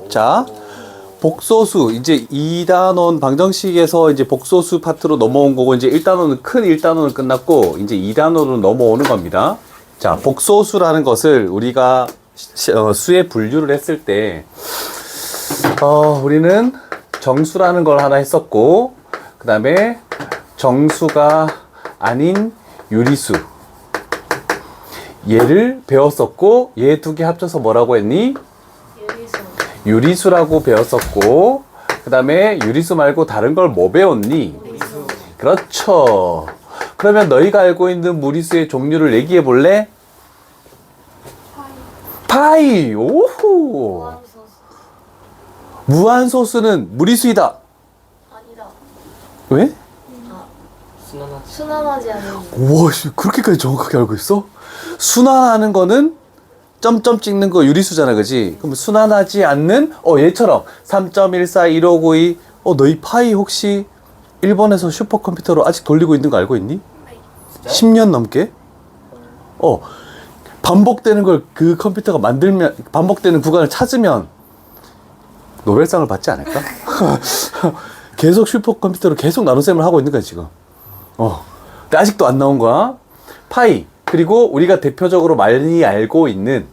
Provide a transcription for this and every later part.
자, 복소수. 이제 2단원 방정식에서 이제 복소수 파트로 넘어온 거고, 이제 1단원은 큰 1단원은 끝났고, 이제 2단원으로 넘어오는 겁니다. 자, 복소수라는 것을 우리가 수의 분류를 했을 때, 우리는 정수라는 걸 하나 했었고, 그 다음에 정수가 아닌 유리수. 얘를 배웠었고, 얘 두 개 합쳐서 뭐라고 했니? 유리수라고 배웠었고, 그 다음에 유리수 말고 다른 걸 뭐 배웠니? 무리수. 그렇죠. 그러면 너희가 알고 있는 무리수의 종류를 얘기해 볼래? 파이. 오호. 무한소수는 무리수이다. 아니다. 왜? 순환하지 않는. 우와, 그렇게까지 정확하게 알고 있어? 순환하는 거는 점점 찍는 거 유리수잖아, 그지? 그럼 순환하지 않는, 얘처럼 3.141592, 너희 파이 혹시 일본에서 슈퍼컴퓨터로 아직 돌리고 있는 거 알고 있니? 10년 넘게? 반복되는 걸 그 컴퓨터가 만들면, 반복되는 구간을 찾으면 노벨상을 받지 않을까? 계속 슈퍼컴퓨터로 계속 나눗셈을 하고 있는 거야, 지금. 근데 아직도 안 나온 거야. 파이. 그리고 우리가 대표적으로 많이 알고 있는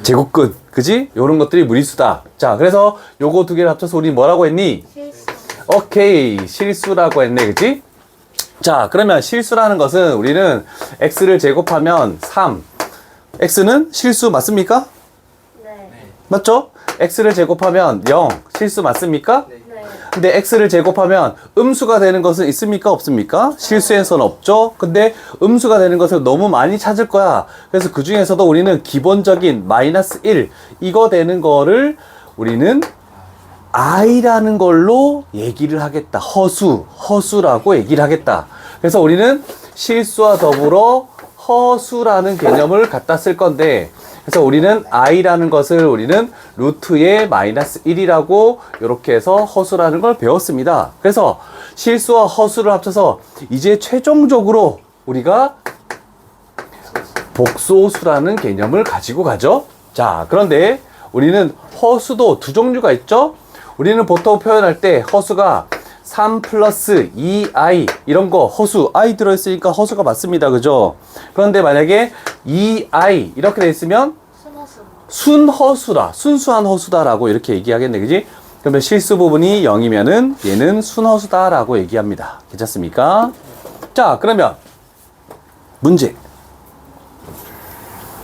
제곱근, 그지? 요런 것들이 무리수다. 자, 그래서 요거 두 개를 합쳐서 우리 뭐라고 했니? 실수. 오케이, 실수라고 했네, 그지? 자, 그러면 실수라는 것은 우리는 x를 제곱하면 3. x는 실수 맞습니까? 네. 맞죠? x를 제곱하면 0. 실수 맞습니까? 네. 근데 x를 제곱하면 음수가 되는 것은 있습니까? 없습니까? 실수에서는 없죠? 근데 음수가 되는 것을 너무 많이 찾을 거야. 그래서 그 중에서도 우리는 기본적인 마이너스 1, 이거 되는 거를 우리는 i라는 걸로 얘기를 하겠다. 허수라고 얘기를 하겠다. 그래서 우리는 실수와 더불어 허수라는 개념을 갖다 쓸 건데, 그래서 우리는 i라는 것을 우리는 루트의 마이너스 1이라고 이렇게 해서 허수라는 걸 배웠습니다. 그래서 실수와 허수를 합쳐서 이제 최종적으로 우리가 복소수라는 개념을 가지고 가죠. 자, 그런데 우리는 허수도 두 종류가 있죠. 우리는 보통 표현할 때 허수가 3 플러스 2i 이런 거 허수 i 들어있으니까 허수가 맞습니다. 그죠? 그런데 만약에 2i 이렇게 돼 있으면 순허수. 순허수다. 순수한 허수다라고 이렇게 얘기하겠네. 그지? 그러면 실수 부분이 0이면은 얘는 순허수다라고 얘기합니다. 괜찮습니까? 자, 그러면 문제.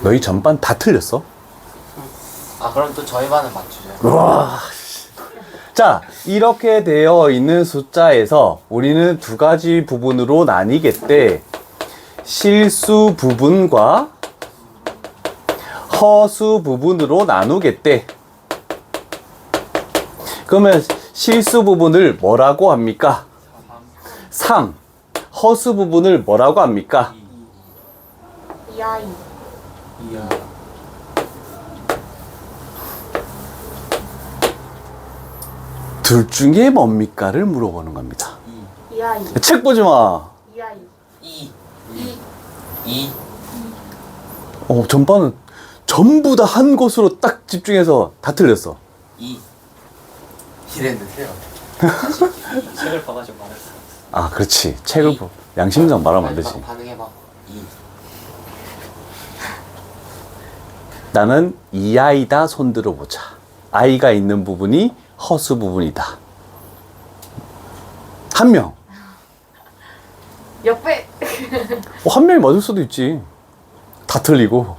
너희 전반 다 틀렸어? 그럼 또 저희 반은 맞추죠. 우와. 자, 이렇게 되어 있는 숫자에서 우리는 두 가지 부분으로 나뉘겠대. 실수 부분과 허수 부분으로 나누겠대. 그러면 실수 부분을 뭐라고 합니까? 3. 허수 부분을 뭐라고 합니까? 이아이. 둘 중에 뭡니까를 물어보는 겁니다. 이아이. 책 보지 마. 이아이. 2 전반은 전부 다 한 곳으로 딱 집중해서 다 틀렸어. 2 이랬는데요. 책을 봐가지고 말했어. 그렇지. 책을 양심상 말하면 안 되지. 반응해봐. 2 나는 이 아이다 손 들어보자. 아이가 있는 부분이 허수 부분이다. 한 명. 옆에. 한 명이 맞을 수도 있지. 다 틀리고.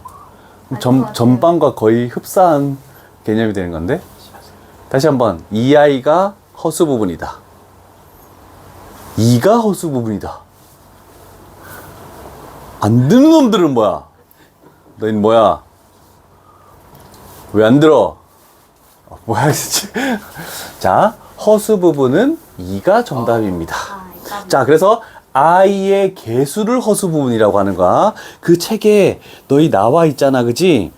전반과 거의 흡사한 개념이 되는 건데. 다시 한번. 이 아이가 허수 부분이다. 이가 허수 부분이다. 안 듣는 놈들은 뭐야? 너희는 뭐야? 왜 안 들어? 뭐야, 진짜. 자, 허수 부분은 2가 정답입니다. 자, 그래서 i의 개수를 허수 부분이라고 하는 거야. 그 책에 너희 나와 있잖아, 그지?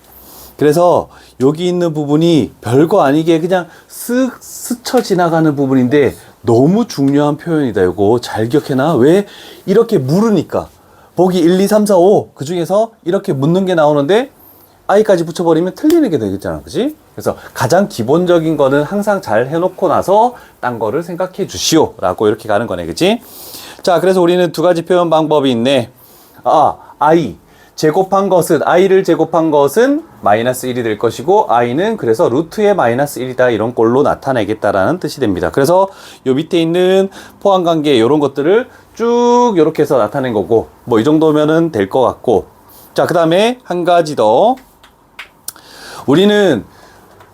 그래서 여기 있는 부분이 별거 아니게 그냥 쓱 스쳐 지나가는 부분인데 너무 중요한 표현이다. 이거 잘 기억해놔. 왜? 이렇게 물으니까. 보기 1, 2, 3, 4, 5 그 중에서 이렇게 묻는 게 나오는데 i까지 붙여버리면 틀리는 게 되겠잖아, 그지? 그래서 가장 기본적인 거는 항상 잘 해놓고 나서 딴 거를 생각해 주시오 라고 이렇게 가는 거네, 그치? 자, 그래서 우리는 두 가지 표현 방법이 있네. i 제곱한 것은, i를 제곱한 것은 마이너스 1이 될 것이고, i는 그래서 루트의 마이너스 1이다 이런 꼴로 나타내겠다라는 뜻이 됩니다. 그래서 요 밑에 있는 포함관계 이런 것들을 쭉 이렇게 해서 나타낸 거고, 뭐 이 정도면은 될 것 같고. 자, 그 다음에 한 가지 더. 우리는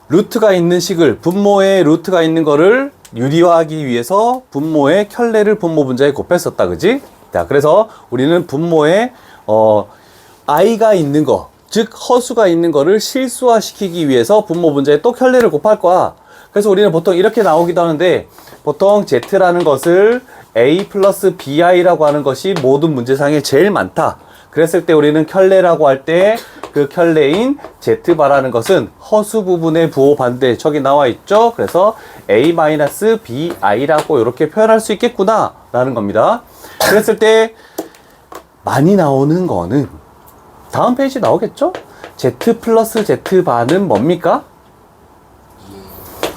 루트가 있는 식을, 분모에 루트가 있는 거를 유리화하기 위해서 분모의 켤레를 분모 분자에 곱했었다, 그지? 자, 그래서 우리는 분모에 i가 있는 거, 즉 허수가 있는 거를 실수화 시키기 위해서 분모 분자에 또 켤레를 곱할 거야. 그래서 우리는 보통 이렇게 나오기도 하는데, 보통 z라는 것을 a 플러스 bi라고 하는 것이 모든 문제상에 제일 많다. 그랬을 때 우리는 켤레라고 할 때 그 켤레인 z바라는 것은 허수 부분의 부호 반대, 저기 나와 있죠. 그래서 a-bi라고 이렇게 표현할 수 있겠구나 라는 겁니다. 그랬을 때 많이 나오는 거는 다음 페이지 나오겠죠? z 플러스 z바는 뭡니까?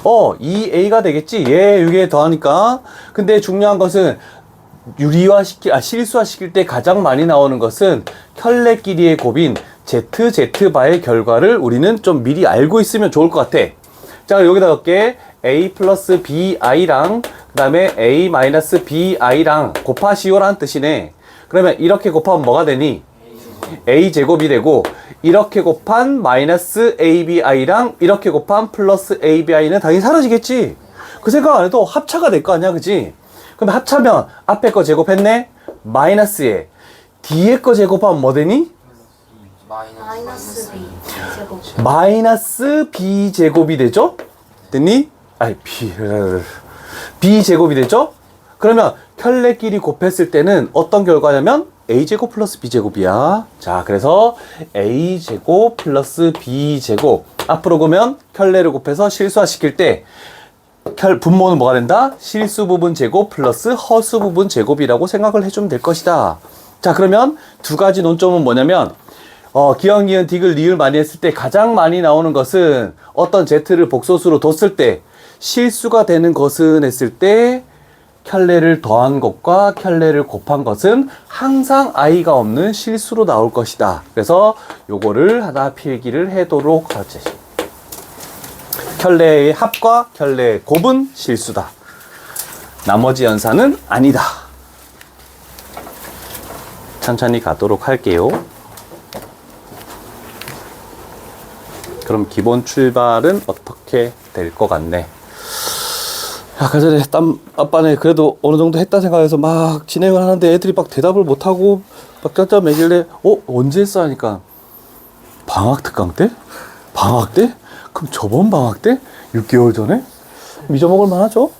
2a가 되겠지. 예, 이게 더하니까. 근데 중요한 것은 실수화시킬 때 가장 많이 나오는 것은 켤레끼리의 곱인 z바의 결과를 우리는 좀 미리 알고 있으면 좋을 것 같아. 자, 여기다 넣을게. a 플러스 bi랑 그 다음에 a 마이너스 bi랑 곱하시오라는 뜻이네. 그러면 이렇게 곱하면 뭐가 되니? a 제곱이 되고, 이렇게 곱한 마이너스 abi랑 이렇게 곱한 플러스 abi는 당연히 사라지겠지. 그 생각 안 해도 합차가 될 거 아니야, 그지? 그럼 합차면 앞에 거 제곱했네? 마이너스에 뒤에 거 제곱하면 뭐 되니? 마이너스 b 제곱. 마이너스 b 제곱이 되죠? 됐니? b 제곱이 되죠? 그러면 켤레끼리 곱했을 때는 어떤 결과냐면 a제곱 플러스 b제곱이야. 자, 그래서 a제곱 플러스 b제곱. 앞으로 그러면 켤레를 곱해서 실수화시킬 때 분모는 뭐가 된다? 실수 부분 제곱 플러스 허수 부분 제곱이라고 생각을 해주면 될 것이다. 자, 그러면 두 가지 논점은 뭐냐면, 기억, 니은, 디귿, 리을 많이 했을 때 가장 많이 나오는 것은 어떤 z를 복소수로 뒀을 때 실수가 되는 것은 했을 때 켤레를 더한 것과 켤레를 곱한 것은 항상 i가 없는 실수로 나올 것이다. 그래서 요거를 하나 필기를 해도록 하지. 켤레의 합과 켤레의 곱은 실수다. 나머지 연산은 아니다. 천천히 가도록 할게요. 그럼 기본 출발은 어떻게 될 것 같네. 아까 전에 아빠네 그래도 어느 정도 했다 생각해서 막 진행을 하는데 애들이 막 대답을 못하고 막 짜짜 매길래 언제 했어 하니까 방학 특강 때? 방학 때? 그럼 저번 방학 때? 6개월 전에? 잊어먹을 만하죠?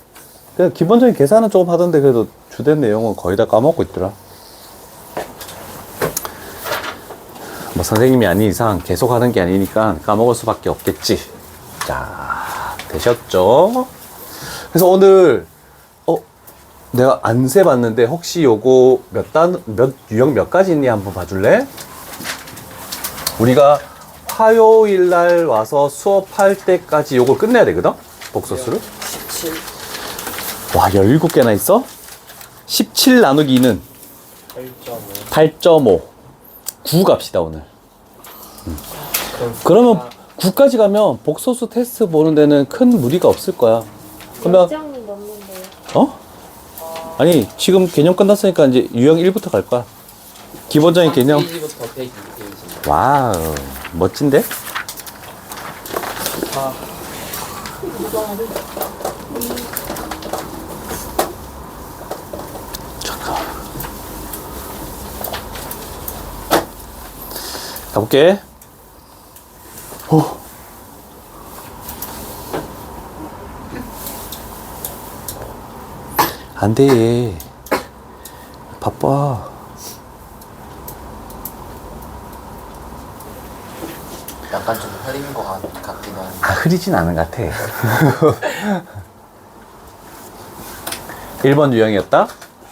그냥 기본적인 계산은 조금 하던데 그래도 주된 내용은 거의 다 까먹고 있더라. 뭐 선생님이 아닌 이상 계속 하는 게 아니니까 까먹을 수밖에 없겠지. 자, 되셨죠? 그래서 오늘 내가 안 세봤는데 혹시 요거 유형 몇 가지 있니 한번 봐줄래? 우리가 화요일 날 와서 수업할 때까지 요걸 끝내야 되거든? 복소수를? 17. 와, 17개나 있어? 17 나누기 2는 8.5. 9 갑시다, 오늘. 그러면 9까지 가면 복소수 테스트 보는 데는 큰 무리가 없을 거야. 그러면, 장이 넘는데요. 아니, 지금 개념 끝났으니까 이제 유형 1부터 갈 거야. 기본적인 개념. 페이지부터 페이지 2페이지. 와우, 멋진데? 잠깐. 가볼게. 안 돼. 바빠. 약간 좀 흐린 것 같기도 한데. 흐리진 않은 것 같아. 1번 유형이었다.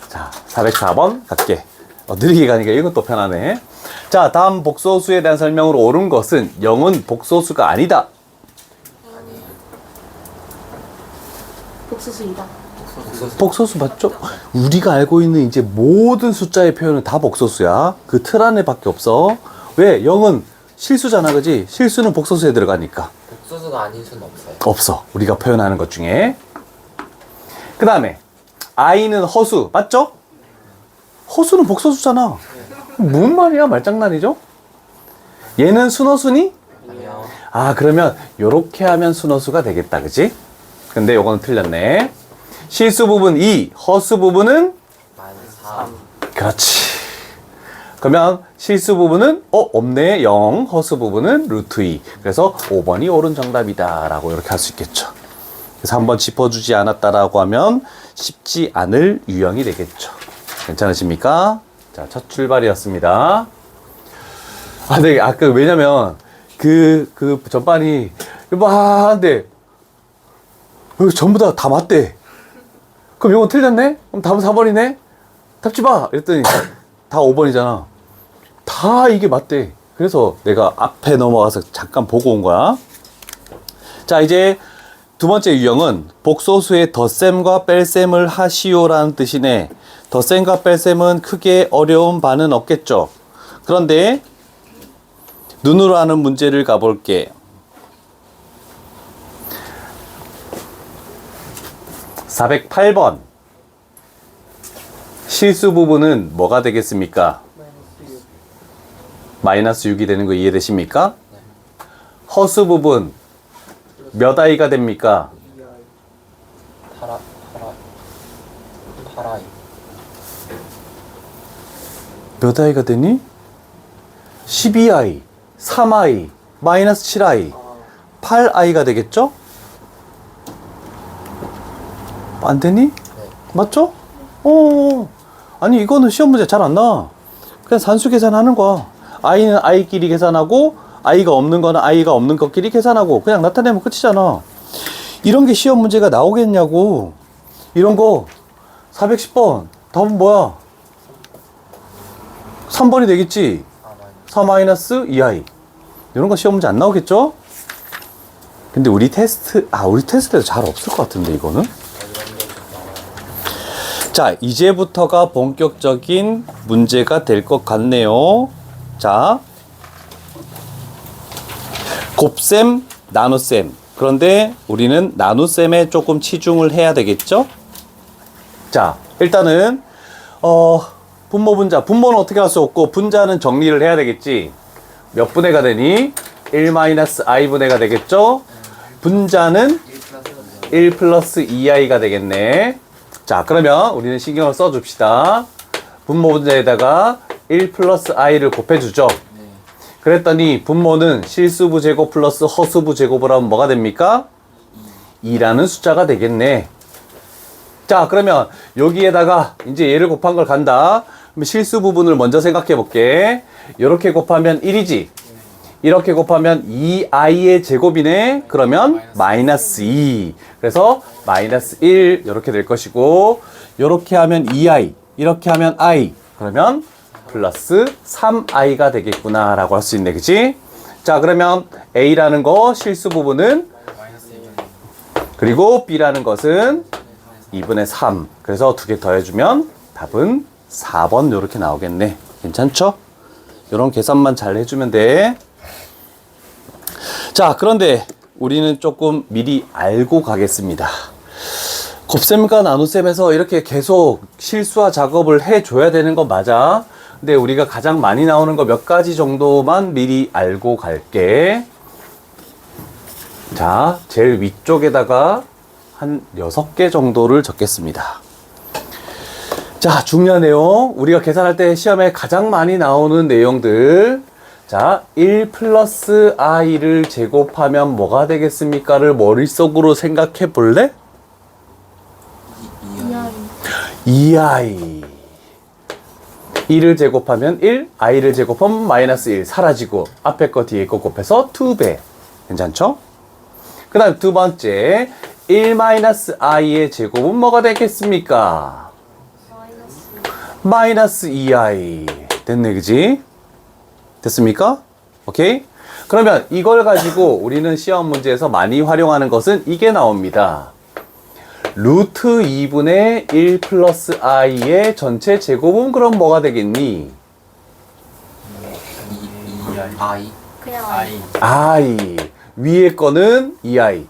자, 404번 갈게. 느리게 가니까 이건 또 편하네. 자, 다음 복소수에 대한 설명으로 옳은 것은 0은 복소수가 아니다. 아니에요. 복수수 2다. 복소수 맞죠? 우리가 알고 있는 이제 모든 숫자의 표현은 다 복소수야. 그 틀 안에밖에 없어. 왜? 0은 실수잖아, 그지? 실수는 복소수에 들어가니까. 복수수가 아닌 수는 없어요. 없어. 우리가 표현하는 것 중에. 그 다음에 i는 허수 맞죠? 허수는 복소수잖아. 뭔 말이야? 말장난이죠? 얘는 순허수니? 아니요. 아, 그러면 요렇게 하면 순허수가 되겠다, 그지? 근데 요거는 틀렸네. 실수 부분 2, 허수 부분은? -3. 그렇지. 그러면 실수 부분은 없네. 0. 허수 부분은 루트 2. 그래서 5번이 옳은 정답이다 라고 이렇게 할 수 있겠죠. 그래서 한번 짚어주지 않았다라고 하면 쉽지 않을 유형이 되겠죠. 괜찮으십니까? 자, 첫 출발이었습니다. 아, 네, 아까 왜냐면 그 전반이 막 하는데 여기 전부 다 맞대. 그럼 이건 틀렸네? 그럼 답은 4번이네? 답 집어! 이랬더니 다 5번이잖아. 다 이게 맞대. 그래서 내가 앞에 넘어가서 잠깐 보고 온 거야. 자, 이제 두 번째 유형은 복소수의 덧셈과 뺄셈을 하시오라는 뜻이네. 덧셈과 뺄셈은 크게 어려운 바는 없겠죠. 그런데 눈으로 하는 문제를 가볼게. 408번. 실수 부분은 뭐가 되겠습니까? 마이너스 6이 되는 거 이해되십니까? 허수 부분 몇 i가 됩니까? 8i. 몇 i가 되니? 12i, 3i, 마이너스 7i, 8i가 되겠죠? 안 되니? 맞죠? 아니 이거는 시험 문제 잘 안 나와. 그냥 산수 계산하는 거야. i는 i끼리 계산하고 i가 없는 거는 i가 없는 것끼리 계산하고 그냥 나타내면 끝이잖아. 이런 게 시험 문제가 나오겠냐고. 이런 거 410번 답은 뭐야? 3번이 되겠지. 4-2i 이런 거 시험 문제 안 나오겠죠? 근데 우리 테스트에도 잘 없을 것 같은데 이거는. 자, 이제부터가 본격적인 문제가 될 것 같네요. 자, 곱셈, 나눗셈. 그런데 우리는 나눗셈에 조금 치중을 해야 되겠죠? 자, 일단은 분모, 분자. 분모는 어떻게 할 수 없고 분자는 정리를 해야 되겠지. 몇 분해가 되니? 1-i분해가 되겠죠? 분자는 1 플러스 2i가 되겠네. 자, 그러면 우리는 신경을 써줍시다. 분모 분자에다가 1 플러스 i를 곱해주죠. 그랬더니 분모는 실수부 제곱 플러스 허수부 제곱을 하면 뭐가 됩니까? 2라는 숫자가 되겠네. 자, 그러면 여기에다가 이제 얘를 곱한 걸 간다. 그럼 실수 부분을 먼저 생각해 볼게. 이렇게 곱하면 1이지. 이렇게 곱하면 2i의 제곱이네. 그러면 마이너스 2. 그래서 마이너스 1 이렇게 될 것이고, 이렇게 하면 2i, 이렇게 하면 i. 그러면 플러스 3i가 되겠구나 라고 할 수 있네. 그치? 자, 그러면 a라는 거 실수 부분은 그리고 b라는 것은 2분의 3. 그래서 두 개 더해주면 답은 4번 이렇게 나오겠네. 괜찮죠? 이런 계산만 잘 해주면 돼. 자, 그런데 우리는 조금 미리 알고 가겠습니다. 곱셈과 나눗셈에서 이렇게 계속 실수와 작업을 해줘야 되는 건 맞아. 근데 우리가 가장 많이 나오는 거 몇 가지 정도만 미리 알고 갈게. 자, 제일 위쪽에다가 한 6개 정도를 적겠습니다. 자, 중요한 내용. 우리가 계산할 때 시험에 가장 많이 나오는 내용들. 자, 1 플러스 i를 제곱하면 뭐가 되겠습니까를 머릿속으로 생각해 볼래? 2i. 2를 제곱하면 1, i를 제곱하면 마이너스 1 사라지고 앞에 거 뒤에 거 곱해서 2배. 괜찮죠? 그 다음 두 번째 1-i의 제곱은 뭐가 되겠습니까? 마이너스 2i. 됐네, 그지? 됐습니까? 오케이? 그러면 이걸 가지고 우리는 시험 문제에서 많이 활용하는 것은 이게 나옵니다. 루트 2분의 1 플러스 i의 전체 제곱은 그럼 뭐가 되겠니? I. 그냥 i. 위에 거는 2i.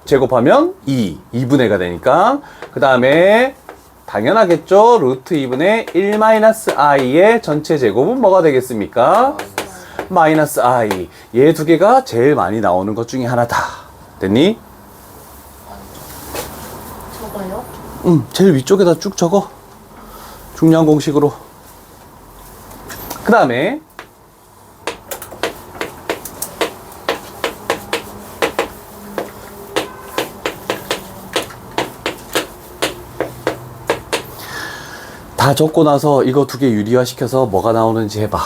제곱하면 2분의 1가 되니까. 그 다음에 당연하겠죠. 루트 2분의 1 마이너스 i의 전체 제곱은 뭐가 되겠습니까? 마이너스 i. 얘 두 개가 제일 많이 나오는 것 중에 하나다. 됐니? 저거요? 제일 위쪽에다 쭉 적어. 중요한 공식으로. 그 다음에 다 적고 나서 이거 두 개 유리화시켜서 뭐가 나오는지 해봐.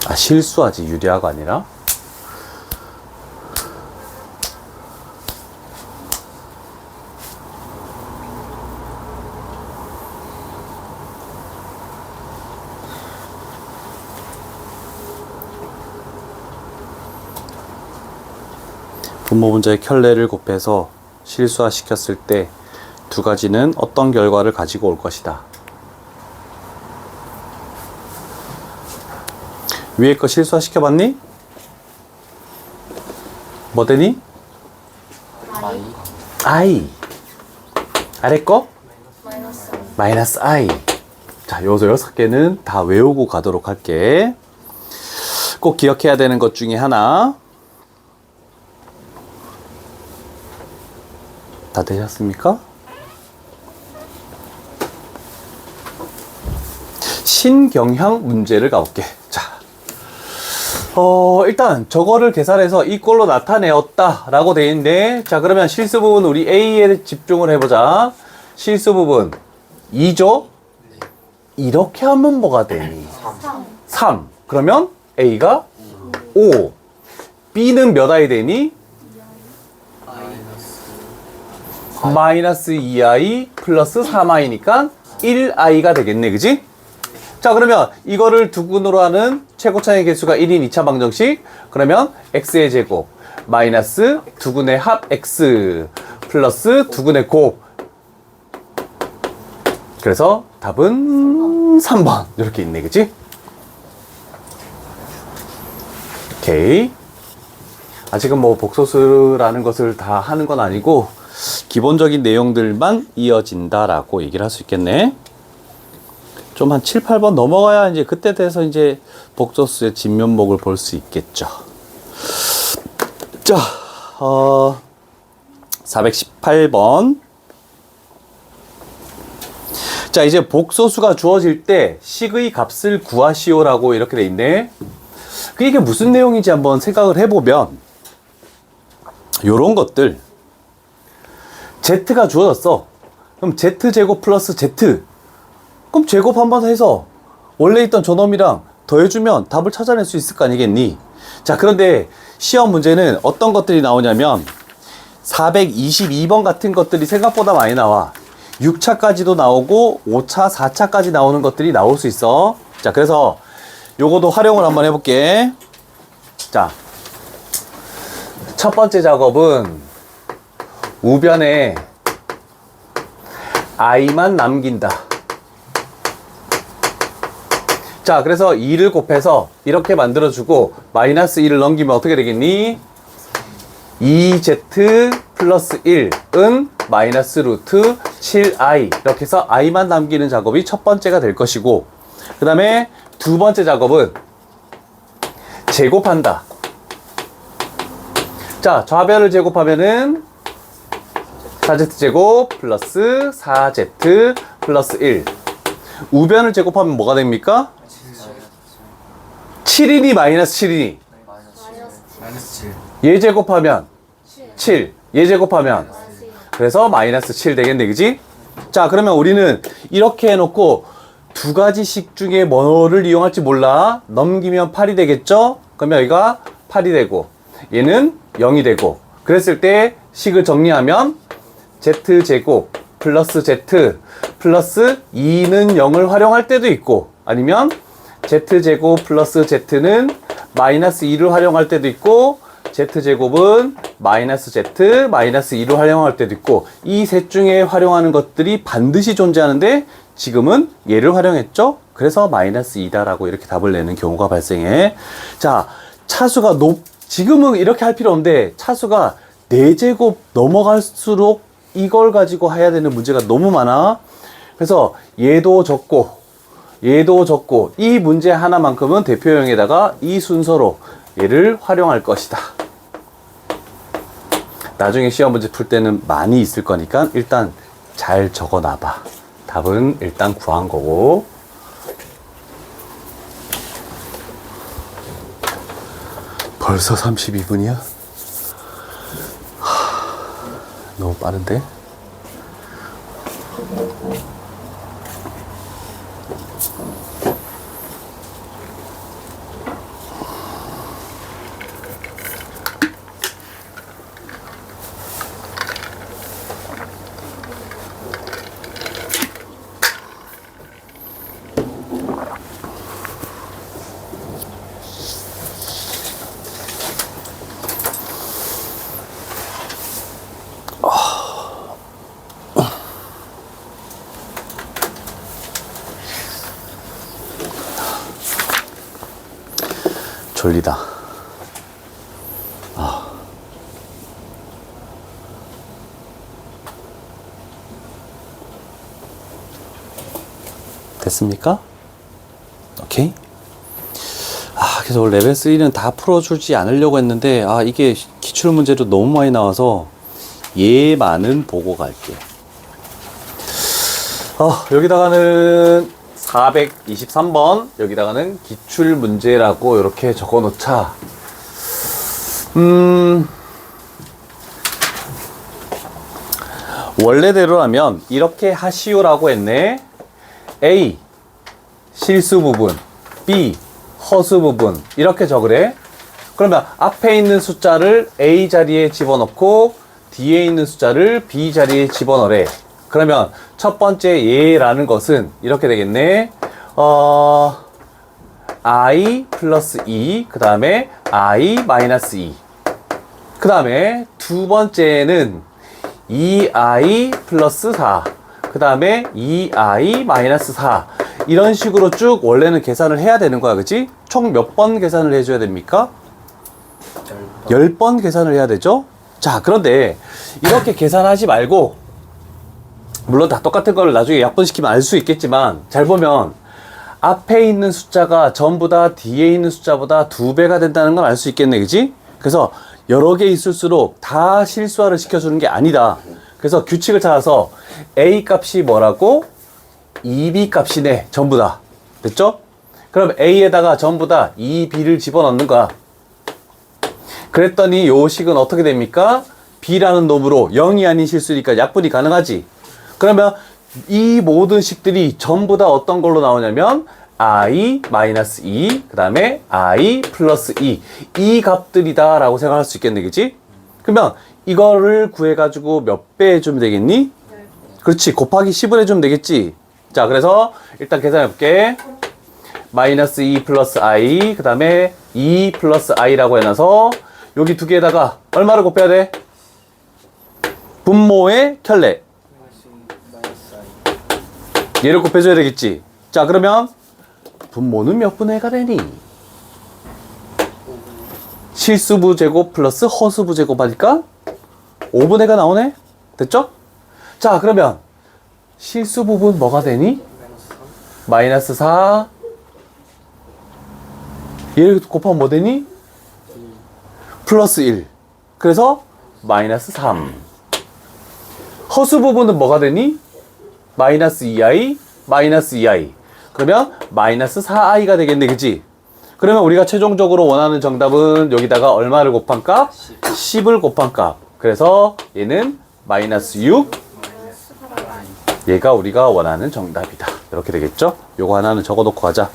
아, 실수하지. 유리화가 아니라. 분모 분자의 켤레를 곱해서 실수화시켰을 때 두 가지는 어떤 결과를 가지고 올 것이다. 위에 거 실수화시켜봤니? 뭐 되니? I. i. 아래 거? 마이너스 마이너스 i. 자, 요 6개는 다 외우고 가도록 할게. 꼭 기억해야 되는 것 중에 하나. 다 되셨습니까? 신경향 문제를 가볼게. 자, 일단 저거를 계산해서 이 꼴로 나타내었다 라고 돼 있는데, 자, 그러면 실수 부분 우리 A에 집중을 해보자. 실수 부분 2죠? 이렇게 하면 뭐가 되니? 3. 그러면 A가 5. B는 몇 i 되니? 마이너스 2i 플러스 3i니까 1i가 되겠네, 그지? 자, 그러면 이거를 두근으로 하는 최고차의 개수가 1인 2차 방정식. 그러면 x의 제곱 마이너스 두근의 합 x 플러스 두근의 곱. 그래서 답은 3번 이렇게 있네, 그치? 오케이. 아직은 뭐 복소수라는 것을 다 하는 건 아니고 기본적인 내용들만 이어진다라고 얘기를 할 수 있겠네. 좀 한 7, 8번 넘어가야 이제 그때 돼서 이제 복소수의 진면목을 볼 수 있겠죠. 자, 418번. 자, 이제 복소수가 주어질 때 식의 값을 구하시오라고 이렇게 돼 있네. 이게 무슨 내용인지 한번 생각을 해보면 요런 것들. Z가 주어졌어. 그럼 Z제곱 플러스 Z. 그럼 제곱 한번 해서 원래 있던 저놈이랑 더해주면 답을 찾아낼 수 있을 거 아니겠니? 자, 그런데 시험 문제는 어떤 것들이 나오냐면 422번 같은 것들이 생각보다 많이 나와. 6차까지도 나오고 5차, 4차까지 나오는 것들이 나올 수 있어. 자, 그래서 요거도 활용을 한번 해볼게. 자, 첫 번째 작업은 우변에 i만 남긴다. 자, 그래서 2를 곱해서 이렇게 만들어주고 마이너스 1을 넘기면 어떻게 되겠니? 2z 플러스 1은 마이너스 루트 7i. 이렇게 해서 i만 남기는 작업이 첫 번째가 될 것이고, 그 다음에 두 번째 작업은 제곱한다. 자, 좌변을 제곱하면은 4z제곱 플러스 4z 플러스 1. 우변을 제곱하면 뭐가 됩니까? 7이니 마이너스 7이니? 마이너스 7. 얘 제곱하면 7. 얘 제곱하면 그래서 마이너스 7 되겠네, 그지? 자, 그러면 우리는 이렇게 해놓고 두 가지식 중에 뭐를 이용할지 몰라. 넘기면 8이 되겠죠? 그러면 여기가 8이 되고 얘는 0이 되고 그랬을 때 식을 정리하면 z제곱 플러스 z 플러스 2는 0을 활용할 때도 있고 아니면 z제곱 플러스 z는 마이너스 2를 활용할 때도 있고 z제곱은 마이너스 z 마이너스 2를 활용할 때도 있고 이 셋 중에 활용하는 것들이 반드시 존재하는데 지금은 얘를 활용했죠? 그래서 마이너스 2다라고 이렇게 답을 내는 경우가 발생해. 자, 차수가 지금은 이렇게 할 필요 없는데 차수가 4제곱 넘어갈수록 이걸 가지고 해야 되는 문제가 너무 많아. 그래서 얘도 적고 얘도 적고 이 문제 하나만큼은 대표형에다가 이 순서로 얘를 활용할 것이다. 나중에 시험 문제 풀 때는 많이 있을 거니까 일단 잘 적어 놔봐. 답은 일단 구한 거고. 벌써 32분이야? 너무 빠른데? 졸리다. 됐습니까? 오케이. 그래서 원래 레벨 3는 다 풀어주지 않으려고 했는데 이게 기출문제로 너무 많이 나와서 얘만은 보고 갈게. 여기다가는 423번 여기다가는 기출문제라고 이렇게 적어 놓자. 원래대로라면 이렇게 하시오라고 했네. A 실수 부분, B 허수 부분 이렇게 적으래. 그러면 앞에 있는 숫자를 A 자리에 집어넣고 뒤에 있는 숫자를 B 자리에 집어넣으래. 그러면 첫 번째 얘라는 것은 이렇게 되겠네. I 플러스 2, 그 다음에 I 마이너스 2. 그 다음에 두 번째는 2I 플러스 4. 그 다음에 2I 마이너스 4. 이런 식으로 쭉 원래는 계산을 해야 되는 거야. 그치? 총 몇 번 계산을 해줘야 됩니까? 10번 계산을 해야 되죠? 자, 그런데 이렇게 계산하지 말고 물론 다 똑같은 거를 나중에 약분시키면 알 수 있겠지만 잘 보면 앞에 있는 숫자가 전부 다 뒤에 있는 숫자보다 2배가 된다는 걸 알 수 있겠네. 그지? 그래서 여러 개 있을수록 다 실수화를 시켜주는 게 아니다. 그래서 규칙을 찾아서 A 값이 뭐라고? 2B 값이네. 전부 다. 됐죠? 그럼 A에다가 전부 다 2B를 집어넣는 거야. 그랬더니 요 식은 어떻게 됩니까? B라는 놈으로 0이 아닌 실수니까 약분이 가능하지. 그러면 이 모든 식들이 전부 다 어떤 걸로 나오냐면 I 마이너스 2, 그 다음에 I 플러스 2. 이 값들이다 라고 생각할 수 있겠네. 그치? 그러면 이거를 구해가지고 몇 배 해주면 되겠니? 그렇지. 곱하기 10을 해주면 되겠지. 자, 그래서 일단 계산해볼게. 마이너스 2 플러스 I, 그 다음에 2 플러스 I라고 해놔서 여기 두 개에다가 얼마를 곱해야 돼? 분모의 켤레. 얘를 곱해줘야 되겠지. 자, 그러면 분모는 몇 분의 1가 되니? 실수부 제곱 플러스 허수부 제곱 하니까 5분의 1가 나오네? 됐죠? 자, 그러면 실수 부분 뭐가 되니? 마이너스 4. 얘를 곱하면 뭐 되니? 플러스 1. 그래서 마이너스 3. 허수 부분은 뭐가 되니? 마이너스 2i, 마이너스 2i. 그러면 마이너스 4i가 되겠네. 그치? 그러면 우리가 최종적으로 원하는 정답은 여기다가 얼마를 곱한 값? 10을 곱한 값. 그래서 얘는 마이너스 6. 얘가 우리가 원하는 정답이다. 이렇게 되겠죠? 요거 하나는 적어 놓고 가자.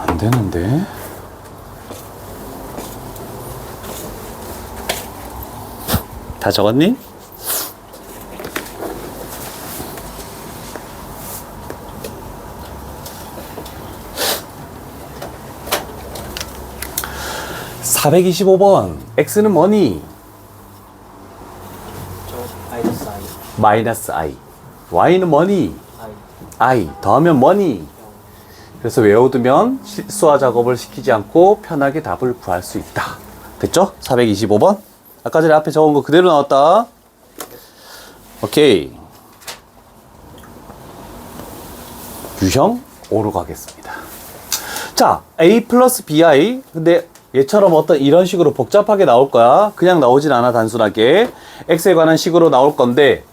안 되는데. 다 적었니? (425번) x는 뭐니? 저 마이너스 I. 마이너스 i. y는 뭐니? I. i 더하면 뭐니? 그래서 외워두면 실수와 작업을 시키지 않고 편하게 답을 구할 수 있다. 됐죠? 425번. 아까 전에 앞에 적은 거 그대로 나왔다. 오케이. 유형 5로 가겠습니다. 자, a 플러스 bi. 근데 얘처럼 어떤 이런 식으로 복잡하게 나올 거야. 그냥 나오진 않아, 단순하게. x에 관한 식으로 나올 건데,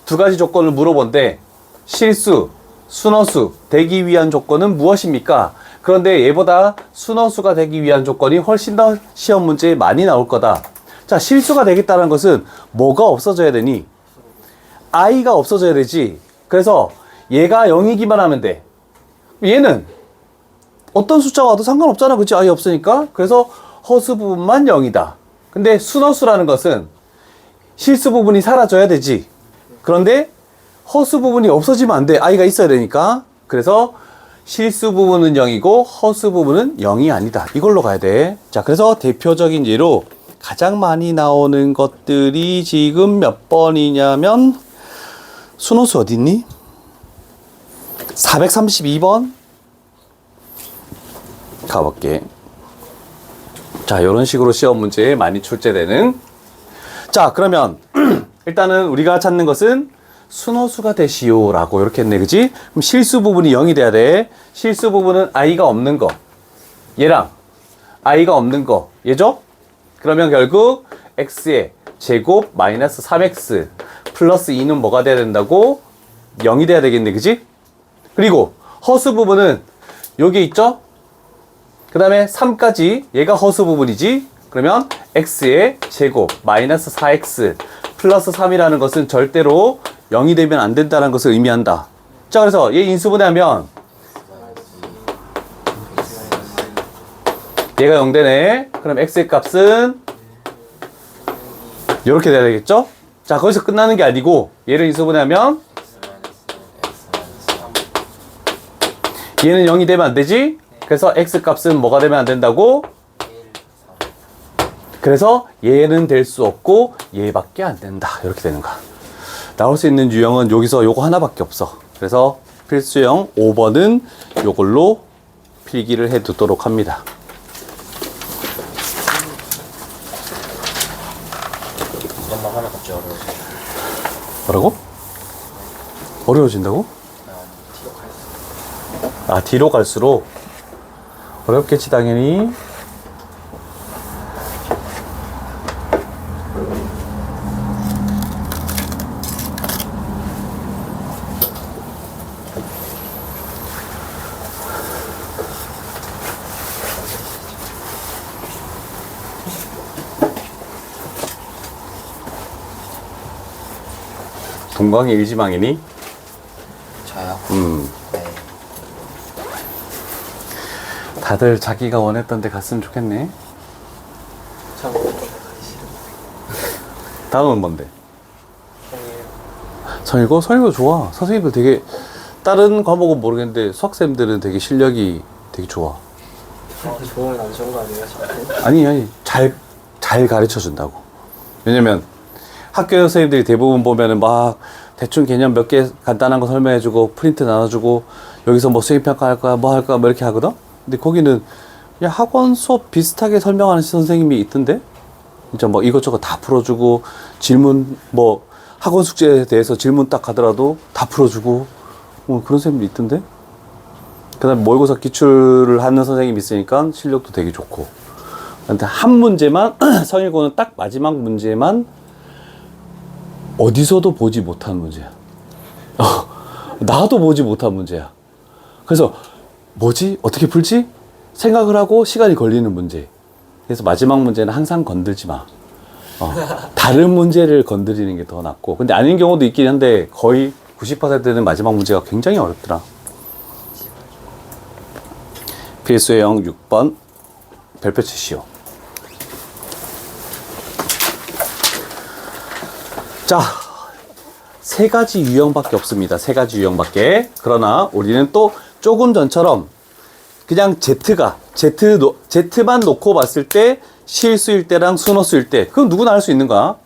두 가지 조건을 물어본대. 실수, 순허수 되기 위한 조건은 무엇입니까? 그런데 얘보다 순허수가 되기 위한 조건이 훨씬 더 시험 문제에 많이 나올 거다. 자, 실수가 되겠다는 것은 뭐가 없어져야 되니? i가 없어져야 되지. 그래서 얘가 0이기만 하면 돼. 얘는 어떤 숫자가 와도 상관없잖아, 그치? i 없으니까. 그래서 허수 부분만 0이다. 근데 순허수라는 것은 실수 부분이 사라져야 되지. 그런데 허수 부분이 없어지면 안 돼. i가 있어야 되니까. 그래서 실수 부분은 0이고 허수 부분은 0이 아니다. 이걸로 가야 돼. 자, 그래서 대표적인 예로 가장 많이 나오는 것들이 지금 몇 번이냐면, 순호수 어디 있니? 432번 가볼게. 자, 이런 식으로 시험 문제에 많이 출제되는. 자, 그러면 일단은 우리가 찾는 것은 순호수가 되시오 라고 이렇게 했네, 그지? 그럼 실수 부분이 0이 돼야 돼. 실수 부분은 i가 없는 거, 얘랑 i가 없는 거, 얘죠? 그러면 결국 x의 제곱 마이너스 3x 플러스 2는 뭐가 돼야 된다고? 0이 돼야 되겠네, 그지? 그리고 허수 부분은 여기 있죠? 그 다음에 3까지, 얘가 허수 부분이지? 그러면 x의 제곱 마이너스 4x 플러스 3이라는 것은 절대로 0이 되면 안 된다는 것을 의미한다. 자, 그래서 얘 인수분해하면 얘가 0 되네. 그럼 x의 값은 이렇게 돼야 되겠죠? 자, 거기서 끝나는 게 아니고 얘를 인수분해하면 얘는 0이 되면 안 되지? 그래서 x 값은 뭐가 되면 안 된다고? 그래서 얘는 될 수 없고 얘밖에 안 된다. 이렇게 되는 거야. 나올 수 있는 유형은 여기서 요거 하나밖에 없어. 그래서 필수형 5번은 요걸로 필기를 해 두도록 합니다. 엄마 하나 갑자기 어려워져. 뭐라고? 어려워진다고? 아, 뒤로 갈수록 어렵겠지, 당연히. 동광이 일지망이니? 저요? 네. 다들 자기가 원했던 데 갔으면 좋겠네. 저 가기 싫어. 다음은 뭔데? 형이에요. 성일고? 성일고 좋아. 선생님들 되게, 다른 과목은 모르겠는데 수학생들은 되게 실력이 되게 좋아. 좋으면 안 좋은 거 아니에요? 저한테? 아니, 잘 가르쳐 준다고. 왜냐면 학교 선생님들이 대부분 보면은 막 대충 개념 몇 개 간단한 거 설명해주고 프린트 나눠주고 여기서 뭐 수행평가 할 거야 뭐 할 거야 뭐 이렇게 하거든. 근데 거기는 그냥 학원 수업 비슷하게 설명하는 선생님이 있던데, 진짜 뭐 이것저것 다 풀어주고 질문 뭐 학원 숙제에 대해서 질문 딱 하더라도 다 풀어주고 그런 선생님도 있던데. 그 다음에 모의고사 기출을 하는 선생님이 있으니까 실력도 되게 좋고. 근데 한 문제만 성일고는 딱 마지막 문제만 어디서도 보지 못한 문제야. 나도 보지 못한 문제야. 그래서 뭐지? 어떻게 풀지? 생각을 하고 시간이 걸리는 문제. 그래서 마지막 문제는 항상 건들지 마. 다른 문제를 건드리는 게 더 낫고. 근데 아닌 경우도 있긴 한데 거의 90%는 마지막 문제가 굉장히 어렵더라. 필수형 6번 별표 치시오. 자, 세 가지 유형밖에 없습니다. 세 가지 유형밖에. 그러나 우리는 또 조금 전처럼 그냥 Z만 놓고 봤을 때 실수일 때랑 순호수일 때 그건 누구나 할 수 있는 거야.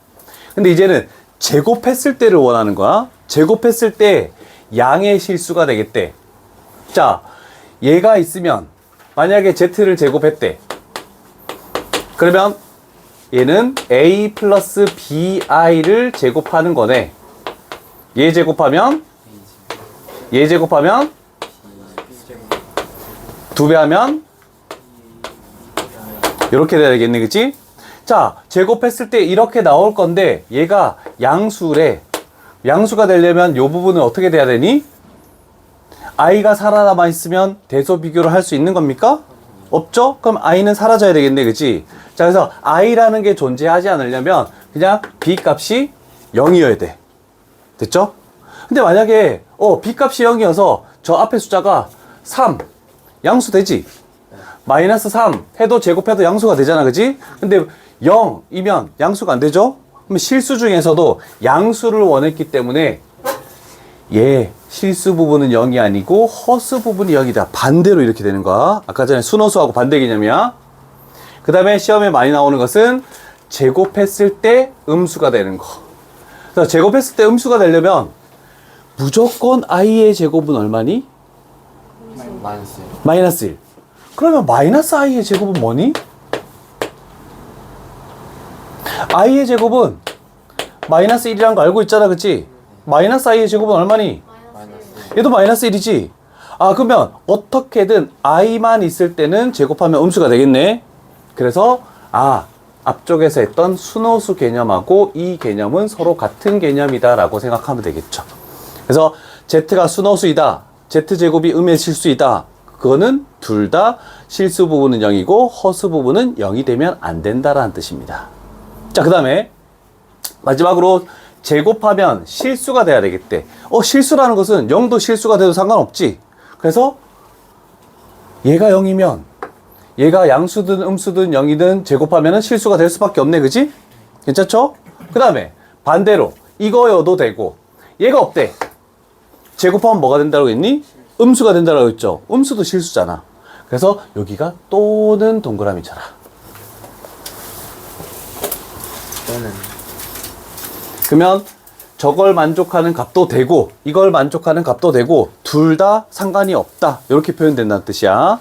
근데 이제는 제곱했을 때를 원하는 거야. 제곱했을 때 양의 실수가 되겠대. 자, 얘가 있으면 만약에 Z를 제곱했대. 그러면 얘는 A 플러스 BI를 제곱하는 거네. 얘 제곱하면 2배 하면 이렇게 돼야 되겠네, 그치? 자, 제곱했을 때 이렇게 나올 건데 얘가 양수래. 양수가 되려면 이 부분은 어떻게 돼야 되니? i가 살아남아 있으면 대소 비교를 할 수 있는 겁니까? 없죠? 그럼 i는 사라져야 되겠네, 그치? 자, 그래서 i라는 게 존재하지 않으려면 그냥 b 값이 0이어야 돼. 됐죠? 근데 만약에 b 값이 0이어서 저 앞에 숫자가 3 양수 되지? 마이너스 3 해도 제곱해도 양수가 되잖아, 그치? 근데 0이면 양수가 안 되죠? 그럼 실수 중에서도 양수를 원했기 때문에 얘 실수 부분은 0이 아니고 허수 부분이 0이다. 반대로 이렇게 되는 거야. 아까 전에 순호수하고 반대 개념이야. 그 다음에 시험에 많이 나오는 것은 제곱했을 때 음수가 되는 거. 그래서 제곱했을 때 음수가 되려면 무조건 i의 제곱은 얼마니? 마이너스 1. 그러면 마이너스 i의 제곱은 뭐니? i의 제곱은 마이너스 1이라는 거 알고 있잖아, 그치? 마이너스 i의 제곱은 얼마니? 얘도 마이너스 1이지? 아, 그러면 어떻게든 i만 있을 때는 제곱하면 음수가 되겠네. 그래서 앞쪽에서 했던 순호수 개념하고 이 개념은 서로 같은 개념이다 라고 생각하면 되겠죠. 그래서 z가 순호수이다, z제곱이 음의 실수이다, 그거는 둘 다 실수 부분은 0이고 허수 부분은 0이 되면 안 된다라는 뜻입니다. 자, 그 다음에 마지막으로 제곱하면 실수가 돼야 되겠대. 실수라는 것은 0도 실수가 돼도 상관없지. 그래서 얘가 0이면 얘가 양수든 음수든 0이든 제곱하면 실수가 될 수밖에 없네, 그지? 괜찮죠? 그 다음에 반대로 이거여도 되고 얘가 없대. 제곱하면 뭐가 된다고 했니? 음수가 된다고 했죠. 음수도 실수잖아. 그래서 여기가 또는 동그라미 쳐라. 그러면 저걸 만족하는 값도 되고 이걸 만족하는 값도 되고 둘 다 상관이 없다, 이렇게 표현된다는 뜻이야.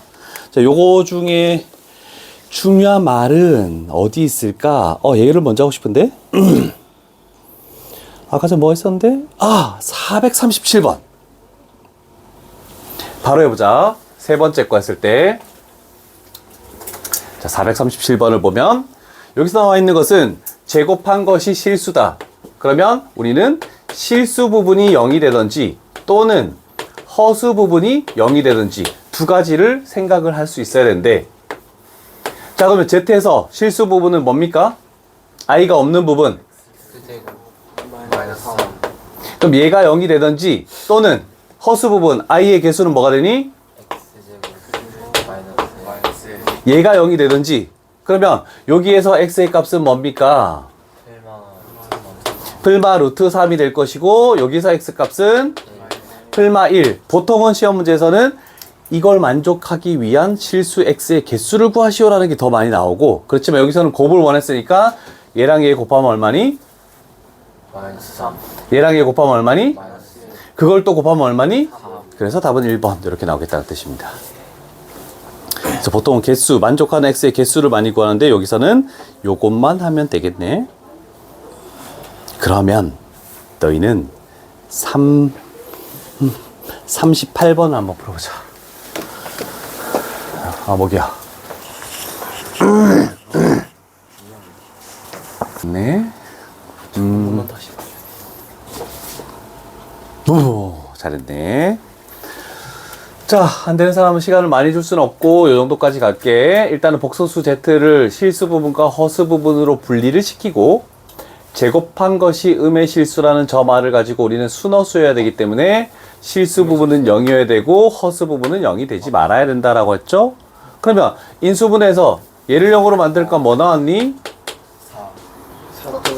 자, 요거 중에 중요한 말은 어디 있을까? 얘를 먼저 하고 싶은데 아까 전에 뭐 했었는데? 437번 바로 해보자. 세 번째 거 했을 때. 자, 437번을 보면 여기서 나와 있는 것은 제곱한 것이 실수다. 그러면 우리는 실수 부분이 0이 되든지 또는 허수 부분이 0이 되든지 두 가지를 생각을 할 수 있어야 되는데, 자, 그러면 Z에서 실수 부분은 뭡니까? i가 없는 부분. 그럼 얘가 0이 되든지 또는 허수 부분 i의 개수는 뭐가 되니? 얘가 0이 되든지. 그러면 여기에서 x의 값은 뭡니까? 풀마 루트 3이 될 것이고 여기서 x 값은 풀마 1. 보통은 시험 문제에서는 이걸 만족하기 위한 실수 x의 개수를 구하시오라는 게 더 많이 나오고, 그렇지만 여기서는 곱을 원했으니까 얘랑 얘 곱하면 얼마니? 마이너스 3. 얘랑 얘 곱하면 얼마니? 그걸 또 곱하면 얼마니? 그래서 답은 1번 이렇게 나오겠다는 뜻입니다. 그래서 보통은 개수, 만족하는 x의 개수를 많이 구하는데 여기서는 요것만 하면 되겠네. 그러면 너희는 38번을 한번 풀어보자. 아, 목이야. 네. 한번 다시 봐. 오, 잘했네. 자, 안 되는 사람은 시간을 많이 줄 수는 없고, 요 정도까지 갈게. 일단은 복소수 Z를 실수 부분과 허수 부분으로 분리를 시키고, 제곱한 것이 음의 실수라는 저 말을 가지고 우리는 순허수여야 되기 때문에, 실수 부분은 0이어야 되고, 허수 부분은 0이 되지 말아야 된다라고 했죠? 그러면, 인수분해에서 얘를 0으로 만들 건 뭐 나왔니?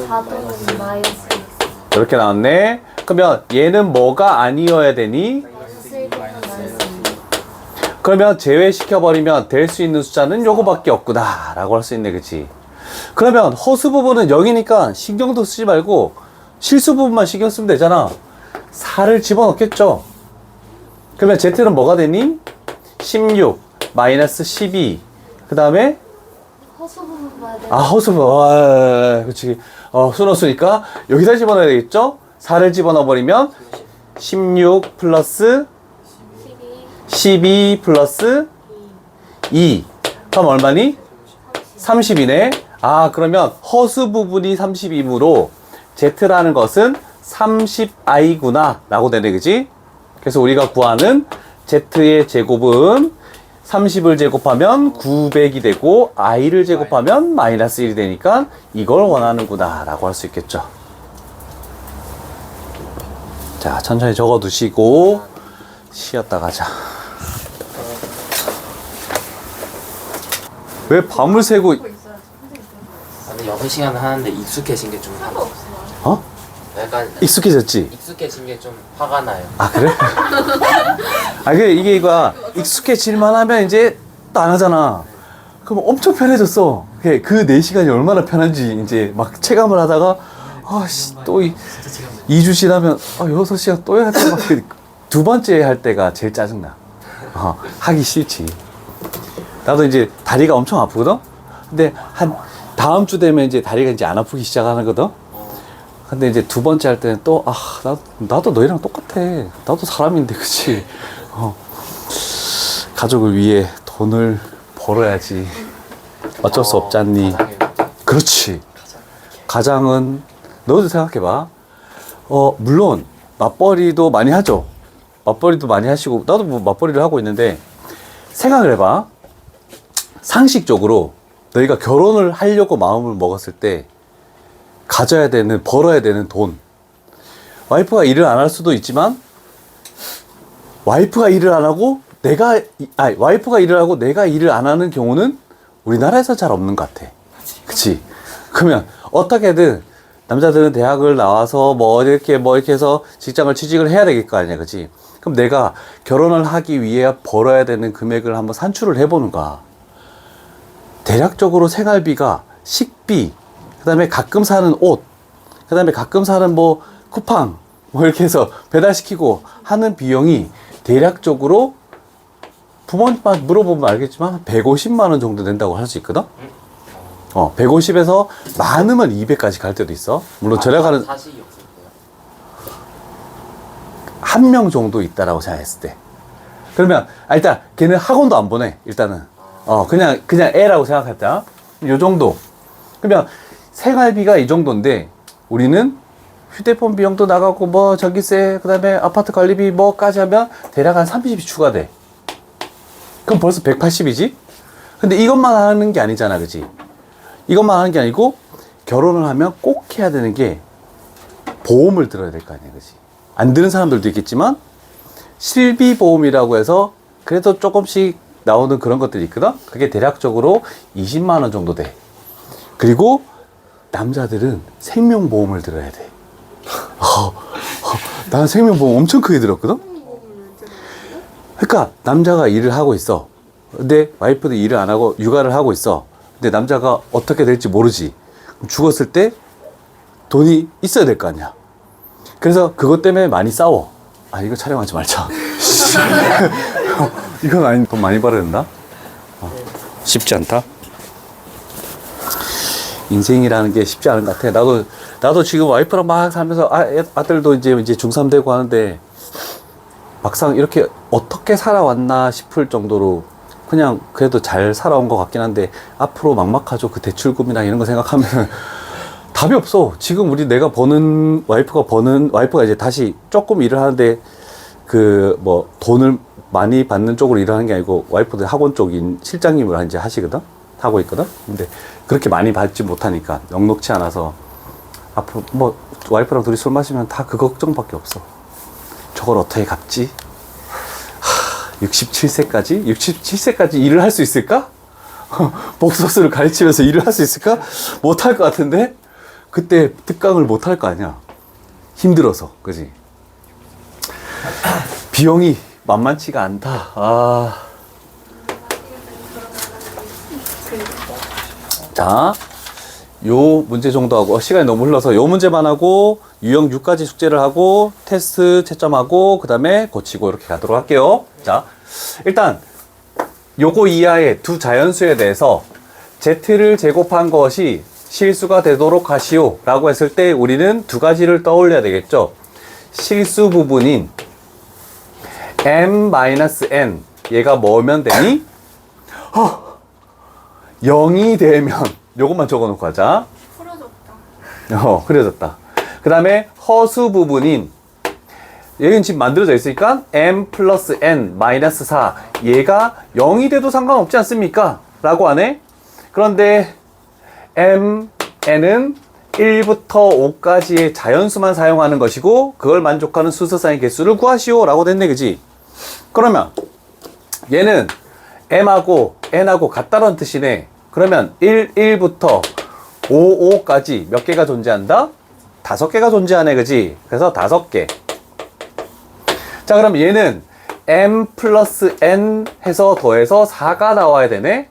4도는 마이너스 이렇게 나왔네. 그러면 얘는 뭐가 아니어야 되니? 마이너스 1도 마이너스 2. 그러면 제외시켜버리면 될 수 있는 숫자는 요거밖에 없구나 라고 할 수 있네, 그치? 그러면 허수 부분은 0이니까 신경도 쓰지 말고 실수 부분만 신경 쓰면 되잖아. 4를 집어넣겠죠. 그러면 Z는 뭐가 되니? 16 마이너스 12. 그 다음에 허수 부분 봐야 돼. 아, 허수 부분. 그치. 순허수니까 여기다 집어넣어야 되겠죠? 4를 집어넣어버리면 16 플러스 12 플러스 2. 그럼 얼마니? 30이네. 아, 그러면 허수 부분이 30이므로 Z라는 것은 30i구나 라고 되네, 그지? 그래서 우리가 구하는 Z의 제곱은 30을 제곱하면 900이 되고 i를 제곱하면 마이너스 1이 되니까 이걸 원하는구나 라고 할 수 있겠죠. 자, 천천히 적어 두시고 쉬었다 가자. 왜 밤을 새고 근데 6시간 하는데 익숙해진 게 좀 어? 약간 익숙해졌지? 익숙해진 게 좀 화가 나요. 아, 그래? 아, 이게 이거 익숙해질만 하면 이제 또 안 하잖아. 그럼 엄청 편해졌어. 그 4시간이 얼마나 편한지 이제 막 체감을 하다가 아씨 또 2주 지나면 6시간 또 해야 돼. 막 두 번째 할 때가 제일 짜증나. 하기 싫지. 나도 이제 다리가 엄청 아프거든? 근데 한 다음 주 되면 이제 다리가 이제 안 아프기 시작하는 거든? 근데 이제 두 번째 할 때는 또, 나도 너희랑 똑같아. 나도 사람인데, 그치? 가족을 위해 돈을 벌어야지. 어쩔 수 없지 않니? 그렇지. 가장은, 너도 생각해봐. 물론, 맞벌이도 많이 하죠. 맞벌이도 많이 하시고, 나도 뭐 맞벌이를 하고 있는데, 생각을 해봐. 상식적으로, 너희가 결혼을 하려고 마음을 먹었을 때, 가져야 되는, 벌어야 되는 돈. 와이프가 일을 안 할 수도 있지만, 와이프가 일을 안 하고, 와이프가 일을 하고 내가 일을 안 하는 경우는 우리나라에서 잘 없는 것 같아. 그치? 그러면, 어떻게든, 남자들은 대학을 나와서 이렇게 해서 직장을 취직을 해야 되겠 거 아니야. 그치? 그럼 내가 결혼을 하기 위해 벌어야 되는 금액을 한번 산출을 해보는 거야. 대략적으로 생활비가 식비, 그 다음에 가끔 사는 옷, 그 다음에 가끔 사는 쿠팡, 이렇게 해서 배달시키고 하는 비용이 대략적으로 부모님한테 물어보면 알겠지만 150만 원 정도 된다고 할 수 있거든? 150에서 많으면 200까지 갈 때도 있어. 물론 저렴하는 사실이 없을 때요. 한 명 정도 있다라고 생각했을 때. 그러면, 일단, 걔는 학원도 안 보내, 일단은. 그냥 애라고 생각했다. 요 정도. 그러면, 생활비가 이 정도인데, 우리는 휴대폰 비용도 나가고, 전기세, 그 다음에 아파트 관리비 까지 하면 대략 한 30이 추가돼. 그럼 벌써 180이지? 근데 이것만 하는 게 아니잖아, 그지? 이것만 하는 게 아니고, 결혼을 하면 꼭 해야 되는 게, 보험을 들어야 될 거 아니야, 그지? 안 드는 사람들도 있겠지만, 실비보험이라고 해서, 그래도 조금씩 나오는 그런 것들이 있거든? 그게 대략적으로 20만 원 정도 돼. 그리고, 남자들은 생명보험을 들어야 돼. 나는 생명보험 엄청 크게 들었거든? 그러니까 남자가 일을 하고 있어. 근데 와이프도 일을 안 하고 육아를 하고 있어. 근데 남자가 어떻게 될지 모르지. 죽었을 때 돈이 있어야 될 거 아니야. 그래서 그것 때문에 많이 싸워. 이거 촬영하지 말자. 이건 아니, 돈 많이 벌어야 된다? 쉽지 않다? 인생이라는 게 쉽지 않은 것 같아. 나도 나도 지금 와이프랑 막 살면서 아들도 이제 중3 되고 하는데 막상 이렇게 어떻게 살아왔나 싶을 정도로 그냥 그래도 잘 살아온 것 같긴 한데 앞으로 막막하죠. 그 대출금이랑 이런 거 생각하면 답이 없어. 지금 내가 버는 와이프가 이제 다시 조금 일을 하는데 그 뭐 돈을 많이 받는 쪽으로 일을 하는 게 아니고 와이프도 학원 쪽인 실장님을 이제 하고 있거든. 근데 그렇게 많이 받지 못하니까 넉넉치 않아서 앞으로 뭐 와이프랑 둘이 술 마시면 다 그 걱정밖에 없어. 저걸 어떻게 갚지? 67세까지 일을 할 수 있을까? 복서스를 가르치면서 일을 할 수 있을까? 못할 것 같은데? 그때 특강을 못 할 거 아니야. 힘들어서, 그지? 비용이 만만치가 않다. 자, 요 문제 정도 하고, 시간이 너무 흘러서 요 문제만 하고, 유형 6가지 숙제를 하고, 테스트 채점하고, 그 다음에 고치고 이렇게 가도록 할게요. 자, 일단, 요거 이하의 두 자연수에 대해서 z를 제곱한 것이 실수가 되도록 하시오 라고 했을 때 우리는 두 가지를 떠올려야 되겠죠. 실수 부분인 m-n 얘가 뭐면 되니? 0이 되면 요것만 적어놓고 하자. 흐려졌다. 그 다음에 허수 부분인 얘는 지금 만들어져 있으니까 m 플러스 n 마이너스 4 얘가 0이 돼도 상관없지 않습니까? 라고 하네. 그런데 m, n은 1부터 5까지의 자연수만 사용하는 것이고 그걸 만족하는 수서상의 개수를 구하시오 라고 됐네. 그지? 그러면 얘는 m하고 n하고 같다는 뜻이네. 그러면 1부터 5까지 몇 개가 존재한다? 5개가 존재하네. 그지? 그래서 5개. 자, 그럼 얘는 m 플러스 n 해서 더해서 4가 나와야 되네.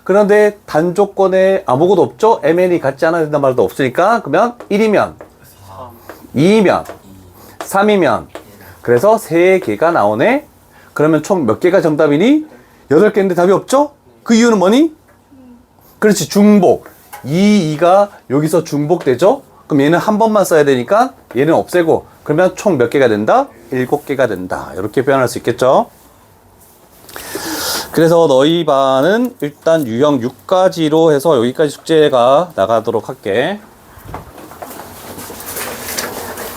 그런데 단조건에 아무것도 없죠? mn이 같지 않아야 된다는 말도 없으니까. 그러면 1이면 2이면 3이면 그래서 3개가 나오네. 그러면 총 몇 개가 정답이니? 8개인데 답이 없죠? 그 이유는 뭐니? 그렇지, 중복. 2가 여기서 중복되죠? 그럼 얘는 한 번만 써야 되니까 얘는 없애고 그러면 총 몇 개가 된다? 7개가 된다. 이렇게 표현할 수 있겠죠? 그래서 너희 반은 일단 유형 6가지로 해서 여기까지 숙제가 나가도록 할게.